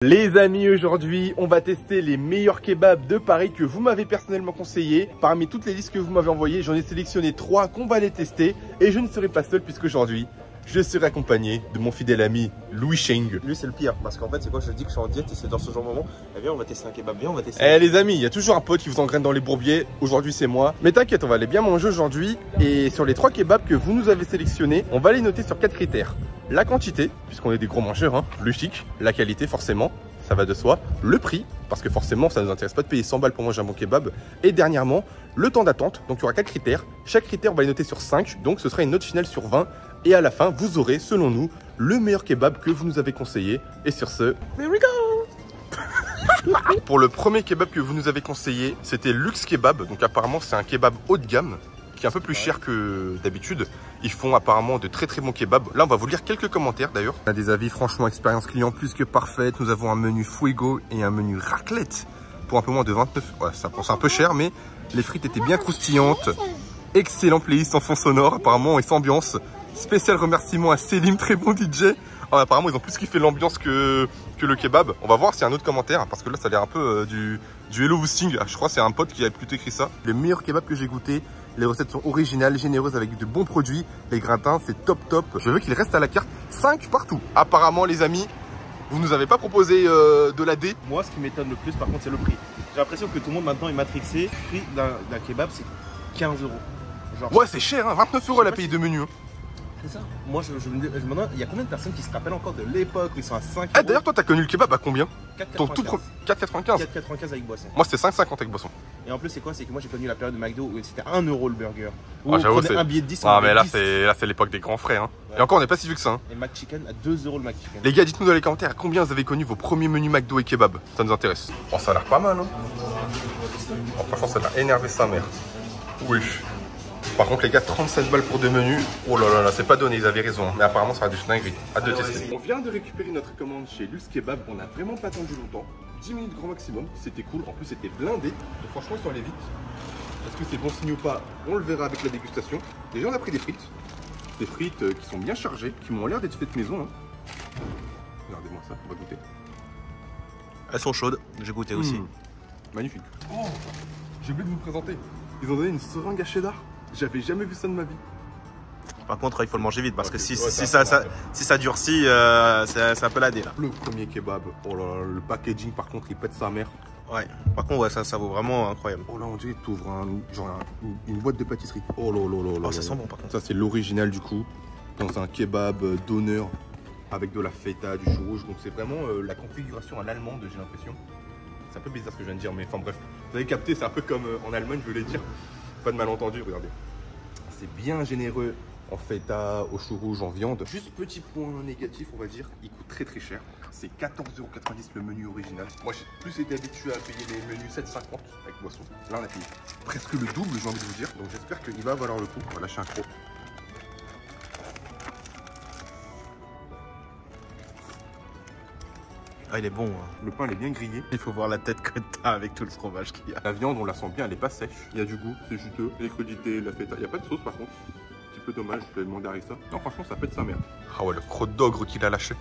Les amis, aujourd'hui, on va tester les meilleurs kebabs de Paris que vous m'avez personnellement conseillé. Parmi toutes les listes que vous m'avez envoyées, j'en ai sélectionné 3 qu'on va les tester. Et je ne serai pas seul puisqu'aujourd'hui, je serai accompagné de mon fidèle ami Louis Cheng. Lui, c'est le pire parce qu'en fait, c'est quoi? Je dis que je suis en diète et c'est dans ce genre de moment. Eh bien, on va tester un kebab bien, on va tester. Eh les amis, il y a toujours un pote qui vous engraine dans les bourbiers. Aujourd'hui, c'est moi. Mais t'inquiète, on va aller bien manger aujourd'hui. Et sur les 3 kebabs que vous nous avez sélectionnés, on va les noter sur 4 critères. La quantité, puisqu'on est des gros mangeurs, hein, logique. La qualité, forcément, ça va de soi. Le prix, parce que forcément, ça ne nous intéresse pas de payer 100 balles pour manger un bon kebab. Et dernièrement, le temps d'attente. Donc, il y aura 4 critères. Chaque critère, on va les noter sur 5. Donc, ce sera une note finale sur 20. Et à la fin, vous aurez, selon nous, le meilleur kebab que vous nous avez conseillé. Et sur ce, here we go. Pour le premier kebab que vous nous avez conseillé, c'était Luxe Kebab. Donc, apparemment, c'est un kebab haut de gamme, qui est un peu plus cher que d'habitude. Ils font apparemment de très très bons kebabs. Là, on va vous lire quelques commentaires d'ailleurs. On a des avis, franchement, expérience client plus que parfaite. Nous avons un menu fuego et un menu raclette pour un peu moins de 29. Ouais, ça pense un peu cher, mais les frites étaient bien croustillantes. Excellent playlist en fond sonore, apparemment, et sans ambiance. Spécial remerciement à Selim, très bon DJ. Ah, apparemment, ils ont plus kiffé l'ambiance que le kebab. On va voir s'il y a un autre commentaire, parce que là, ça a l'air un peu du Hello Boosting. Je crois que c'est un pote qui a plutôt écrit ça. Le meilleur kebab que j'ai goûté. Les recettes sont originales, généreuses, avec de bons produits. Les gratins, c'est top top. Je veux qu'il reste à la carte 5 partout. Apparemment, les amis, vous nous avez pas proposé de la D. Moi, ce qui m'étonne le plus, par contre, c'est le prix. J'ai l'impression que tout le monde maintenant est matrixé. Le prix d'un kebab, c'est 15 €. Genre, Ouais, c'est cher, hein, 29 € la paye de menu. Hein. C'est ça. Moi, je me demande, il y a combien de personnes qui se rappellent encore de l'époque où ils sont à 5 Ah, d'ailleurs, toi, t'as connu le kebab à combien? 4,95. 4,95. 4,95 avec boisson. Moi, c'était 5,50 avec boisson. Et en plus, c'est quoi? C'est que moi, j'ai connu la période de McDo où c'était 1 € le burger. Où Ah, on j'avoue, prenait un billet de 10. Ah, mais là, c'est l'époque des grands frais. Hein. Ouais. Et encore, on n'est pas si vieux que ça. Hein. Et McChicken à 2 € le McChicken. Les gars, dites-nous dans les commentaires combien vous avez connu vos premiers menus McDo et kebab. Ça nous intéresse. Oh, ça a l'air pas mal. Hein. Oh, franchement, ça a énervé sa mère. Oui. Par contre, les gars, 37 balles pour 2 menus. Oh là là là, c'est pas donné, ils avaient raison. Mais apparemment, ça va être dinguerie. Hâte de tester. On vient de récupérer notre commande chez Luxe Kebab. On a vraiment pas attendu longtemps. 10 minutes grand maximum. C'était cool. En plus, c'était blindé. Donc, franchement, ils sont allés vite. Est-ce que c'est bon signe ou pas? On le verra avec la dégustation. Déjà, on a pris des frites. Des frites qui sont bien chargées, qui m'ont l'air d'être faites maison. Hein. Regardez-moi ça, on va goûter. Elles sont chaudes, j'ai goûté aussi. Magnifique. Oh, j'ai oublié de vous présenter. Ils ont donné une seringue à cheddar. J'avais jamais vu ça de ma vie. Par contre, il faut le manger vite parce que si ouais, ça durcit, c'est un peu la dé là. Le premier kebab, oh là là, le packaging par contre, il pète sa mère. Ouais, par contre, ouais, ça vaut vraiment incroyable. Oh là, on dirait que tu ouvres une boîte de pâtisserie. Oh là là là là. Oh, ça sent bon par contre. Ça, c'est l'original du coup. Dans un kebab d'honneur avec de la feta, du chou rouge. Donc, c'est vraiment la configuration à l'allemande, j'ai l'impression. C'est un peu bizarre ce que je viens de dire, mais enfin bref. Vous avez capté, c'est un peu comme en Allemagne, je voulais dire. Pas de malentendu, regardez. C'est bien généreux en feta, au chou rouge, en viande. Juste petit point négatif, on va dire, il coûte très très cher. C'est 14,90 € le menu original. Moi, j'ai plus été habitué à payer les menus 7,50 € avec boisson. Là, on a payé presque le double, j'ai envie de vous dire. Donc, j'espère qu'il va valoir le coup. On va lâcher un croc. Ah, il est bon. Hein. Le pain, il est bien grillé. Il faut voir la tête que t'as avec tout le fromage qu'il y a. La viande, on la sent bien, elle est pas sèche. Il y a du goût, c'est juteux. Les crudités, la feta. Il n'y a pas de sauce par contre. Un petit peu dommage, je vais demander à Rissa. Non, franchement, ça pète sa mère. Ah ouais, le croc d'ogre qu'il a lâché.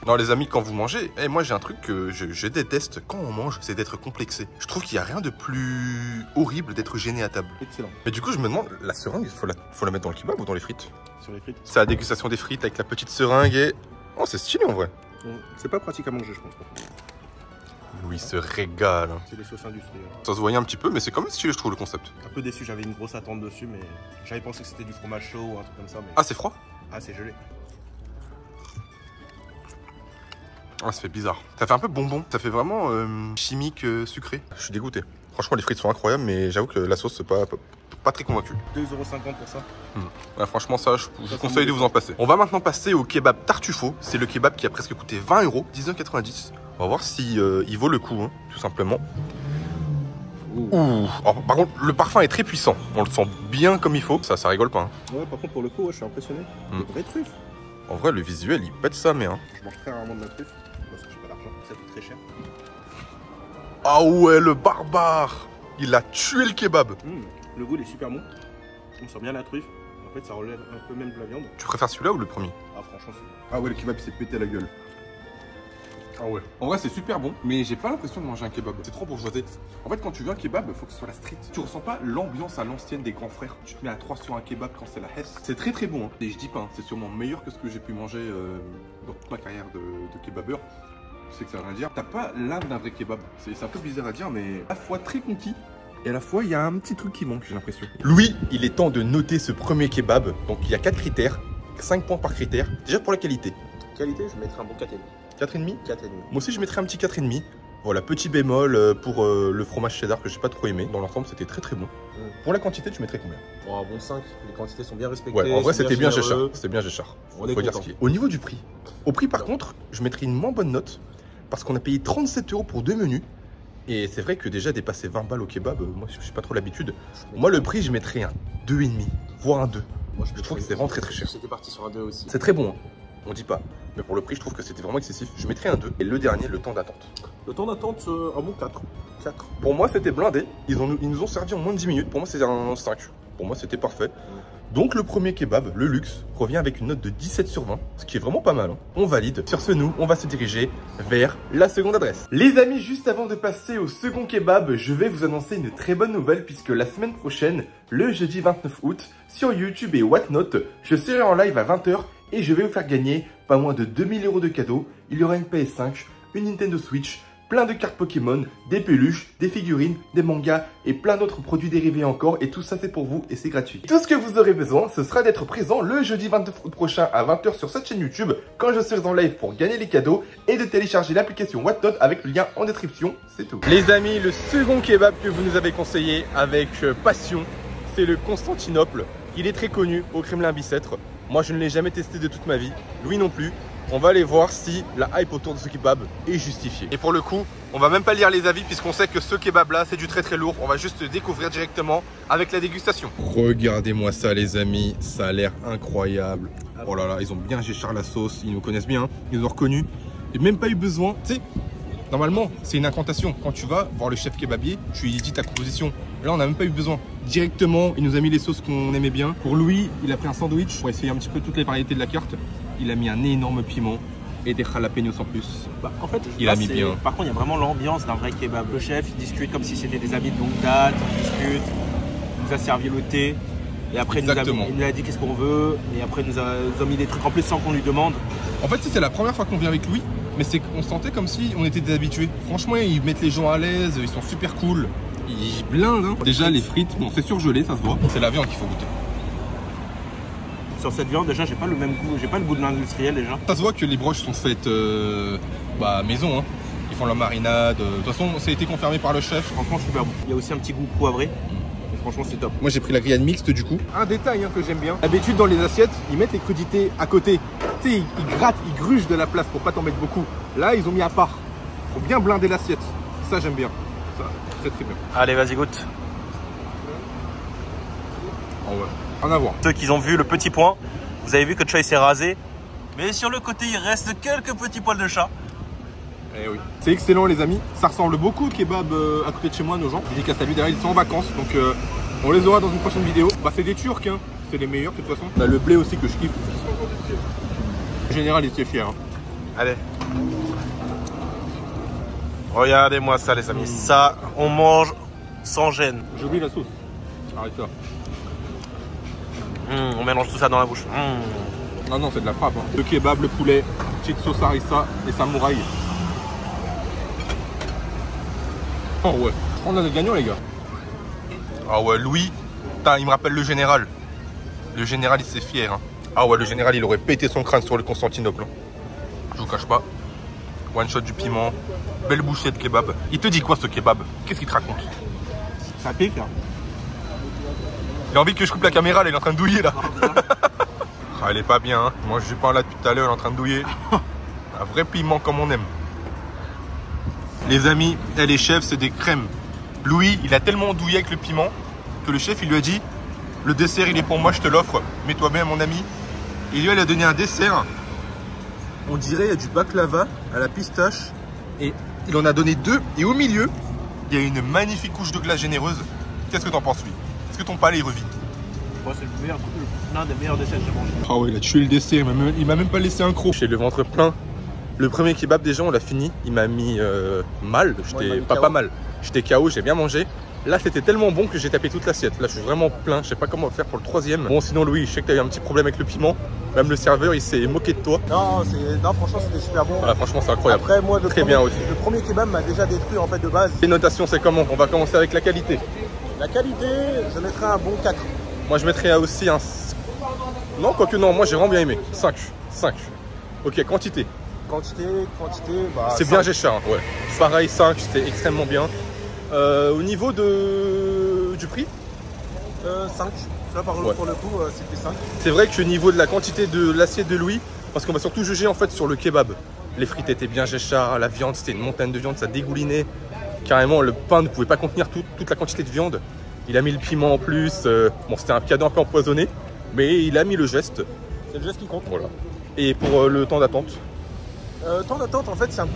Non, les amis, quand vous mangez, moi j'ai un truc que je déteste quand on mange, c'est d'être complexé. Je trouve qu'il n'y a rien de plus horrible d'être gêné à table. Excellent. Mais du coup, je me demande, la seringue, il faut la mettre dans le kebab ou dans les frites? Sur les frites. C'est la dégustation des frites avec la petite seringue et... Oh, c'est stylé en vrai. C'est pas pratique à manger, je pense. Louis se régale. C'est des sauces industrielles. Ça se voyait un petit peu, mais c'est quand même stylé, je trouve, le concept. Un peu déçu, j'avais une grosse attente dessus, mais j'avais pensé que c'était du fromage chaud ou un truc comme ça. Mais... Ah, c'est froid? Ah, c'est gelé. Ah, ça fait bizarre. Ça fait un peu bonbon. Ça fait vraiment chimique, sucré. Je suis dégoûté. Franchement, les frites sont incroyables, mais j'avoue que la sauce, c'est pas très convaincu. 2,50 € pour ça. Ouais, franchement, ça, je vous conseille de vous en passer. On va maintenant passer au kebab Tartufo. C'est le kebab qui a presque coûté 20 €, 19,90 €. On va voir si il vaut le coup, hein, tout simplement. Ouh. Alors, par contre, le parfum est très puissant. On le sent bien comme il faut. Ça rigole pas. Hein. Ouais, par contre, pour le coup, ouais, je suis impressionné. Des vraies truffes. En vrai, le visuel, il pète sa mère. Hein. Je mange très rarement de la truffe parce que j'ai pas d'argent. Ça coûte très cher. Ah ouais, le barbare. Il a tué le kebab. Le goût, il est super bon. On sent bien la truffe. En fait, ça relève un peu même de la viande. Tu préfères celui-là ou le premier? Ah, franchement, c'est... Ah ouais, le kebab s'est pété la gueule. Ah ouais. En vrai, c'est super bon, mais j'ai pas l'impression de manger un kebab. C'est trop bourgeoisé. En fait, quand tu veux un kebab, il faut que ce soit la street. Tu ressens pas l'ambiance à l'ancienne des grands frères. Tu te mets à 3 sur un kebab quand c'est la Hesse. C'est très très bon. Hein. Et je dis pas, hein, c'est sûrement meilleur que ce que j'ai pu manger dans toute ma carrière de kebabeur. Je sais que ça veut rien dire. T'as pas l'âme d'un vrai kebab. C'est un peu bizarre à dire, mais à la fois très conquis. Et à la fois, il y a un petit truc qui manque, j'ai l'impression. Louis, il est temps de noter ce premier kebab. Donc, il y a 4 critères, 5 points par critère. Déjà pour la qualité. Qualité, je mettrais un bon 4,5. 4,5 4,5. Moi aussi, je mettrais un petit 4,5. Voilà, petit bémol pour le fromage cheddar que j'ai pas trop aimé. Dans l'ensemble, c'était très très bon. Pour la quantité, tu mettrais combien? Oh, bon 5. Les quantités sont bien respectées. Ouais, en vrai, c'était bien Géchard. C'était bien Géchard. On est dire content. ce qui est. Au niveau du prix. Au prix, par contre, je mettrais une moins bonne note. Parce qu'on a payé 37 € pour 2 menus. Et c'est vrai que déjà dépasser 20 balles au kebab, moi je suis pas trop l'habitude. Moi le prix je mettrais un 2,5, voire un 2. Moi je trouve que c'est vraiment très très cher. J'étais parti sur un 2 aussi. C'est très bon, hein. On dit pas. Mais pour le prix je trouve que c'était vraiment excessif. Je mettrais un 2. Et le dernier, le temps d'attente. Le temps d'attente, un bon 4. 4. Pour moi c'était blindé. Ils nous ont servi en moins de 10 minutes. Pour moi c'était un 5. Pour moi c'était parfait. Donc le premier kebab, le luxe, revient avec une note de 17 sur 20, ce qui est vraiment pas mal. Hein. On valide. Sur ce, nous, on va se diriger vers la seconde adresse. Les amis, juste avant de passer au second kebab, je vais vous annoncer une très bonne nouvelle puisque la semaine prochaine, le jeudi 29 août, sur YouTube et Whatnot, je serai en live à 20 h et je vais vous faire gagner pas moins de 2000 € de cadeaux. Il y aura une PS5, une Nintendo Switch, plein de cartes Pokémon, des peluches, des figurines, des mangas et plein d'autres produits dérivés encore. Et tout ça c'est pour vous et c'est gratuit. Tout ce que vous aurez besoin, ce sera d'être présent le jeudi 29 août prochain à 20 h sur cette chaîne YouTube quand je serai en live pour gagner les cadeaux et de télécharger l'application Whatnot avec le lien en description. C'est tout. Les amis, le second kebab que vous nous avez conseillé avec passion, c'est le Constantinople. Il est très connu au Kremlin-Bicêtre. Moi je ne l'ai jamais testé de toute ma vie, Louis non plus. On va aller voir si la hype autour de ce kebab est justifiée. Et pour le coup, on va même pas lire les avis puisqu'on sait que ce kebab là c'est du très très lourd. On va juste le découvrir directement avec la dégustation. Regardez-moi ça les amis, ça a l'air incroyable. Oh là là, ils ont bien Géchard la sauce, ils nous connaissent bien, hein. Ils nous ont reconnus. J'ai même pas eu besoin, tu sais, normalement c'est une incantation. Quand tu vas voir le chef kebabier, tu lui dis ta composition. Là on n'a même pas eu besoin. Directement, il nous a mis les sauces qu'on aimait bien. Pour Louis, il a pris un sandwich pour essayer un petit peu toutes les variétés de la carte. Il a mis un énorme piment et des jalapenos en plus. Bah, en fait, il a mis bien. Par contre, il y a vraiment l'ambiance d'un vrai kebab. Le chef, il discute comme si c'était des amis de longue date. Il discute, il nous a servi le thé. Et après, il nous a dit qu'est-ce qu'on veut. Et après, il nous a mis des trucs en plus sans qu'on lui demande. En fait, c'est la première fois qu'on vient avec Louis. Mais c'est qu'on sentait comme si on était des habitués. Franchement, ils mettent les gens à l'aise. Ils sont super cool. Ils blindent. Hein. Déjà, les frites, bon, c'est surgelé, ça se voit. C'est la viande qu'il faut goûter. Sur cette viande, déjà, j'ai pas le même goût. J'ai pas le goût de l'industriel déjà. Ça se voit que les broches sont faites maison. Hein. Ils font la marinade. De toute façon, ça a été confirmé par le chef. Franchement, super bon. Il y a aussi un petit goût poivré. Et franchement, c'est top. Moi, j'ai pris la grillade mixte du coup. Un détail que j'aime bien. D'habitude, dans les assiettes, ils mettent les crudités à côté. Tu sais, ils grattent, ils grugent de la place pour pas t'en mettre beaucoup. Là, ils ont mis à part. Pour bien blinder l'assiette. Ça, j'aime bien. Ça, très très bien. Allez, vas-y, goûte. Oh ouais. En avant. Ceux qui ont vu le petit point, vous avez vu que Choi s'est rasé. Mais sur le côté, il reste quelques petits poils de chat. Eh oui. C'est excellent les amis. Ça ressemble beaucoup au kebab à côté de chez moi, nos gens. Dédicace à lui, derrière ils sont en vacances. Donc on les aura dans une prochaine vidéo. Bah c'est des Turcs, hein. C'est les meilleurs de toute façon. On a le blé aussi que je kiffe. En général, il était fier. Hein. Allez. Regardez-moi ça les amis. Ça, on mange sans gêne. J'oublie la sauce. Arrête ça. On mélange tout ça dans la bouche. Non, non, c'est de la frappe. Hein. Le kebab, le poulet, petite sauce harissa et samouraï. Oh ouais. On a des gagnants, les gars. Ah ouais, Louis, putain, il me rappelle le général. Le général, il s'est fier. Hein. Ah ouais, le général, il aurait pété son crâne sur le Constantinople. Hein. Je vous cache pas. One shot du piment. Belle bouchée de kebab. Il te dit quoi ce kebab? Qu'est-ce qu'il te raconte? Ça pique, hein. Il a envie que je coupe la caméra, là, il est en train de douiller là. Ah, elle est pas bien, hein. Moi je suis pas là depuis tout à l'heure, elle est en train de douiller. Un vrai piment comme on aime. Les amis, les chefs, c'est des crèmes. Louis, il a tellement douillé avec le piment que le chef il lui a dit le dessert il est pour moi, je te l'offre, mets-toi bien mon ami. Et lui il a donné un dessert. On dirait il y a du baklava à la pistache. Et il en a donné 2. Et au milieu, il y a une magnifique couche de glace généreuse. Qu'est-ce que t'en penses lui? Est-ce que ton palais il revit? Moi c'est le meilleur truc, l'un des meilleurs desserts que j'ai mangé. Ah ouais, il a tué le dessert, il m'a même pas laissé un croc. J'ai le ventre plein, Le premier kebab déjà on l'a fini, il m'a mis mal, j'étais pas mal, j'étais KO, j'ai bien mangé. Là c'était tellement bon que j'ai tapé toute l'assiette. Là je suis vraiment plein, je sais pas comment faire pour le troisième. Bon sinon Louis, je sais que tu as eu un petit problème avec le piment. Même le serveur il s'est moqué de toi. Non, franchement c'était super bon. Voilà, franchement c'est incroyable. Après moi bien aussi. Le premier kebab m'a déjà détruit en fait de base. Les notations c'est comment? On va commencer avec la qualité. La qualité, je mettrais un bon 4. Moi je mettrais aussi un... Non quoique non, moi j'ai vraiment bien aimé. 5. Ok, quantité. Quantité, bah... C'est bien Géchard, hein. Ouais. Pareil 5, c'était extrêmement bien. Au niveau du prix 5. Ça pour le coup c'était 5. C'est vrai que au niveau de la quantité de l'assiette de Louis, parce qu'on va surtout juger en fait sur le kebab. Les frites étaient bien Géchard, la viande c'était une montagne de viande, ça dégoulinait. Carrément le pain ne pouvait pas contenir toute la quantité de viande. Il a mis le piment en plus, bon c'était un cadeau un peu empoisonné, mais il a mis le geste. C'est le geste qui compte. Voilà. Et pour le temps d'attente temps d'attente en fait c'est un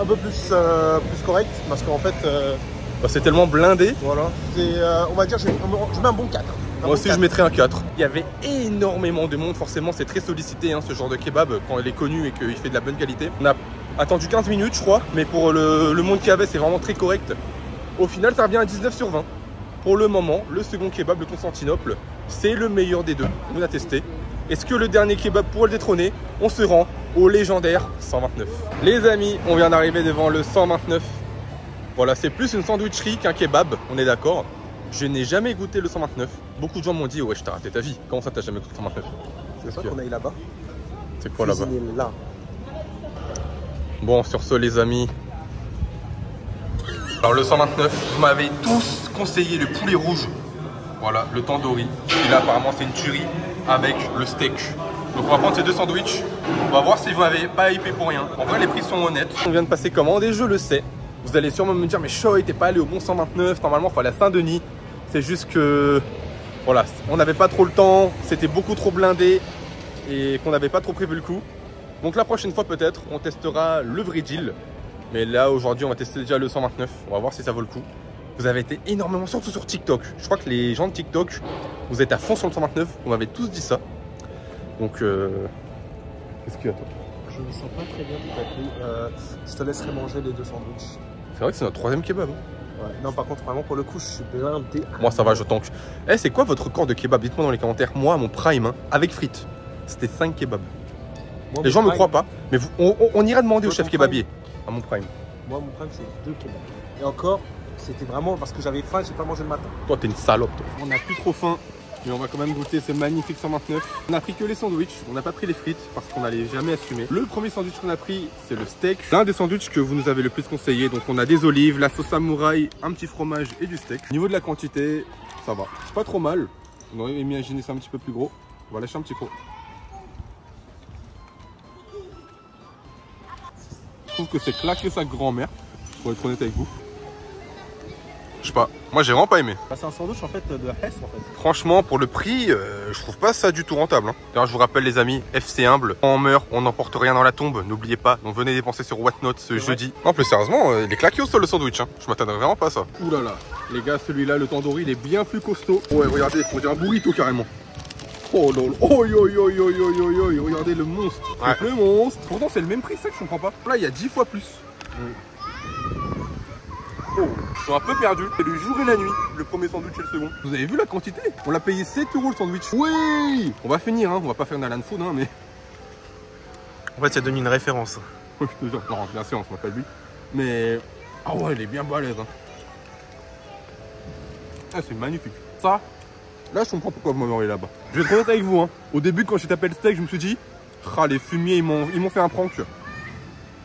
peu plus correct parce qu'en fait bah, c'est tellement blindé. Voilà, on va dire je mets un bon 4. Moi aussi je mettrais un 4. Il y avait énormément de monde, forcément c'est très sollicité hein, ce genre de kebab quand il est connu et qu'il fait de la bonne qualité. On a attendu 15 minutes je crois, mais pour le monde qu'il y avait c'est vraiment très correct. Au final ça revient à 19 sur 20. Pour le moment, le second kebab de Constantinople, c'est le meilleur des deux. On a testé. Est-ce que le dernier kebab pourrait le détrôner? On se rend au légendaire 129. Les amis, on vient d'arriver devant le 129. Voilà, c'est plus une sandwicherie qu'un kebab, on est d'accord. Je n'ai jamais goûté le 129. Beaucoup de gens m'ont dit, ouais, je t'ai raté ta vie. Comment ça, t'as jamais goûté le 129? C'est ça qu'on aille là-bas. C'est quoi là-bas? Là. Bon, sur ce, les amis. Alors, le 129, vous m'avez tous conseillé le poulet rouge. Voilà, le tandoori. Et là, apparemment, c'est une tuerie avec le steak. Donc, on va prendre ces deux sandwichs. On va voir si vous n'avez pas hypé pour rien. En vrai, les prix sont honnêtes. On vient de passer commande et je le sais. Vous allez sûrement me dire, mais Choi, t'es pas allé au bon 129. Normalement, il faut aller à Saint-Denis. C'est juste que, voilà, on n'avait pas trop le temps. C'était beaucoup trop blindé et qu'on n'avait pas trop prévu le coup. Donc, la prochaine fois, peut-être, on testera le vrai deal. Mais là, aujourd'hui, on va tester déjà le 129. On va voir si ça vaut le coup. Vous avez été énormément, surtout sur TikTok. Je crois que les gens de TikTok, vous êtes à fond sur le 129. On m'avait tous dit ça. Donc, qu'est-ce qu'il y a, toi? Je me sens pas très bien tout à coup. Je te laisserai manger les deux sandwichs. C'est vrai que c'est notre troisième kebab. Hein. Ouais. Non, par contre, vraiment, pour le coup, je suis blindé. Moi, ça va, je tank. Eh, c'est quoi votre record de kebab? Dites-moi dans les commentaires. Moi, mon prime, hein, avec frites, c'était 5 kebabs. Moi, les gens ne me croient pas, mais on ira demander au chef kebabier. À mon prime. Moi, mon prime, c'est 2 kebabs. Et encore, c'était vraiment parce que j'avais faim, j'ai pas mangé le matin. Toi, t'es une salope, toi. On n'a plus trop faim, mais on va quand même goûter ce magnifique 129. On a pris que les sandwichs, on n'a pas pris les frites parce qu'on n'allait jamais assumer. Le premier sandwich qu'on a pris, c'est le steak. L'un des sandwichs que vous nous avez le plus conseillé. Donc, on a des olives, la sauce samouraï, un petit fromage et du steak. Au niveau de la quantité, ça va. C'est pas trop mal. On aurait imaginé ça un petit peu plus gros. On va lâcher un petit coup. Je trouve que c'est claquer sa grand-mère, pour être honnête avec vous. Je sais pas, moi j'ai vraiment pas aimé. Bah, c'est un sandwich en fait de Hess en fait. Franchement, pour le prix, je trouve pas ça du tout rentable. Hein. D'ailleurs, je vous rappelle les amis, FC humble, quand on meurt, on n'emporte rien dans la tombe, n'oubliez pas. Donc venez dépenser sur Whatnot ce jeudi. Non, plus sérieusement, il est claqué au sol le sandwich. Hein. Je m'attendais vraiment pas à ça. Ouh là là, les gars, celui-là, le tandoori, il est bien plus costaud. Ouais, regardez, on dirait un burrito carrément. Oh lol, oi oi oi oi oi oi oi, regardez le monstre. Ouais. Le monstre. Pourtant c'est le même prix, ça que je comprends pas. Là il y a 10 fois plus. Oh, je suis un peu perdu. C'est le jour et la nuit, le premier sandwich et le second. Vous avez vu la quantité? On l'a payé 7 € le sandwich. Oui. On va finir, hein. On va pas faire une Alan Food, hein, mais... En fait, ça donne une référence. Je te jure. Non, bien sûr, on se rappelle lui. Mais... Ah ouais, il est bien balèze. Hein. Ah, c'est magnifique. Ça... Là, je comprends pourquoi vous m'avez envoyé là-bas. Je vais être honnête avec vous, hein. Au début, quand j'ai tapé le steak, je me suis dit, ah, les fumiers, ils m'ont fait un prank.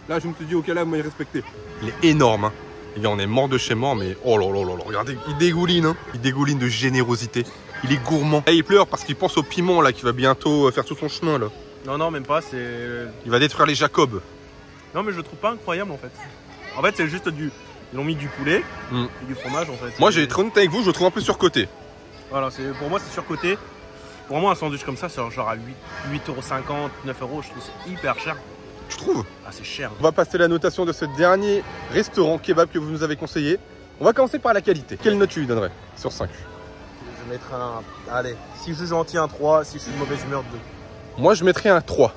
Là, je me suis dit, ok, là, vous m'avez respecté. Il est énorme, hein. Les gars, on est mort de chez mort, mais oh là là là là, regardez, il dégouline, hein. Il dégouline de générosité. Il est gourmand. Et il pleure parce qu'il pense au piment, là, qui va bientôt faire tout son chemin, là. Non, non, même pas, c'est... Il va détruire les Jacob. Non, mais je le trouve pas incroyable, en fait. En fait, c'est juste du... Ils ont mis du poulet et du fromage, en fait. Moi, j'ai été honnête avec vous, je le trouve un peu surcoté. Voilà, pour moi c'est surcoté. Pour moi un sandwich comme ça, c'est genre à 8,50 €, 9 €, je trouve c'est hyper cher. Tu trouves? Ah c'est cher. On va passer la notation de ce dernier restaurant kebab que vous nous avez conseillé. On va commencer par la qualité. Quelle note tu lui donnerais sur 5? Je vais mettre un... Allez, si je suis gentil un 3, si je suis de mauvaise humeur 2. Moi je mettrais un 3.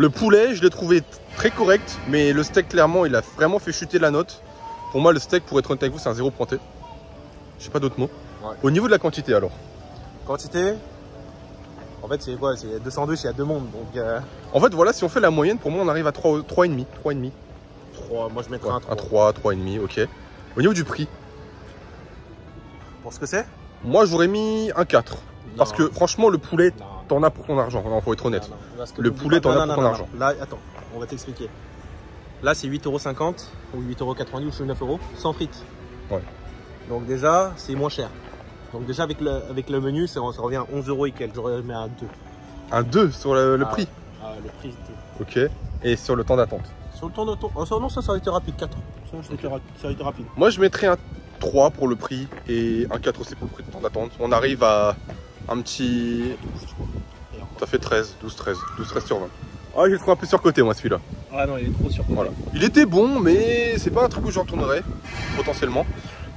Le poulet, je l'ai trouvé très correct, mais le steak, clairement, il a vraiment fait chuter la note. Pour moi, le steak, pour être honnête avec vous, c'est un 0 pointé. Je sais pas d'autres mots. Ouais. Au niveau de la quantité, alors? Quantité, en fait, c'est quoi? C'est 202, il y a 2 mondes. Donc, En fait, voilà, si on fait la moyenne, pour moi, on arrive à 3,5. 3, moi je mettrais un 3. Un 3,5, ok. Au niveau du prix? Pour ce que c'est? Moi, j'aurais mis un 4. Non. Parce que, franchement, le poulet, t'en as pour ton argent. Non, faut être honnête. Non. Le poulet, t'en as pour ton argent. Là, attends, on va t'expliquer. Là, c'est 8,50 € ou 8,90 € ou 9 € sans frites. Ouais. Donc, déjà, c'est moins cher. Donc, déjà, avec le menu, ça revient à 11 € et quelques. J'aurais mis un 2. Un 2 sur le prix? Le prix, 2. Ok. Et sur le temps d'attente? Sur le temps d'attente, non, ça aurait été rapide, 4. Ça aurait été rapide. Moi, je mettrais un 3 pour le prix et un 4 aussi pour le prix de temps d'attente. On arrive à un petit... Ça fait 13, 12, 13 sur 20. Ah, je le trouve un peu surcoté, moi, celui-là. Ah non, il est trop surcoté. Voilà. Il était bon, mais c'est pas un truc où j'en retournerais, potentiellement.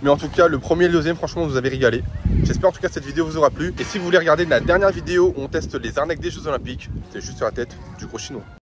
Mais en tout cas, le premier et le deuxième, franchement, vous avez régalé. J'espère en tout cas que cette vidéo vous aura plu. Et si vous voulez regarder la dernière vidéo où on teste les arnaques des Jeux Olympiques, c'est juste sur la tête du gros chinois.